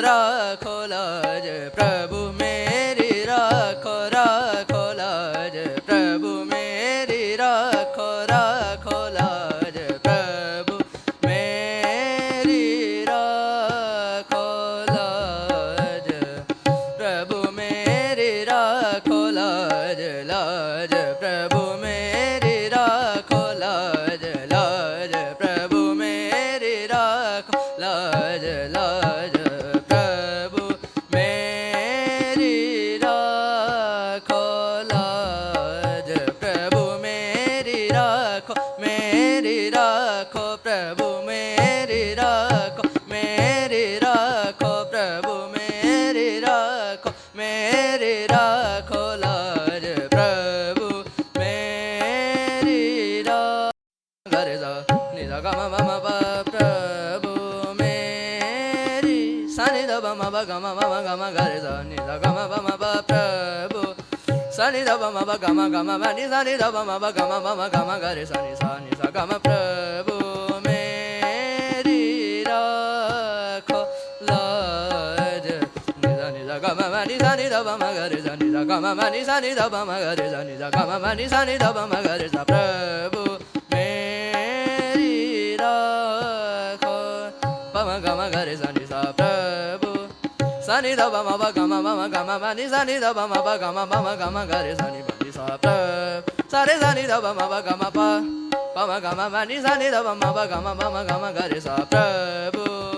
राखो लाज प्रभु मेरी राखो राखो लाज प्रभु मेरी राखो राखो लाज प्रभु मेरी राखो लाज प्रभु मेरी राखो लाज लाज प्रभु मेरी राखो लाज लाज प्रभु मेरी राखो लाज लाज प्रभु मेरी राखो लाज प्रभु मेरी राखो प्रभु मेरी राखो प्रभु मेरी राखो लाज प्रभु मेरी राखो गरे सा नि सा ग म प म प प्रभु मेरी सा नि ध प म प ग म प म ग म गरे सा नि सा ग म प म प प्रभु सा नि ध प म प ग म प नि सा नि ध प म प ग म गरे सा नि सा ग म प्रभु मेरी राखो लाज नि सा ग म नि सा नि ध प म गरे सा नि सा ग म नि सा नि ध प म गरे सा नि सा ग म नि सा नि ध प म गरे सा प्रभु मेरी राखो प म ग म गरे सा नि सा प्रभु सा नि ध प म प ग म नि सा नि ध प म प ग म गरे सा नि सा प्रभु सा रे सा नि ध प म प ग म प म ग म नि सा नि ध प म प ग म गरे सा प्रभु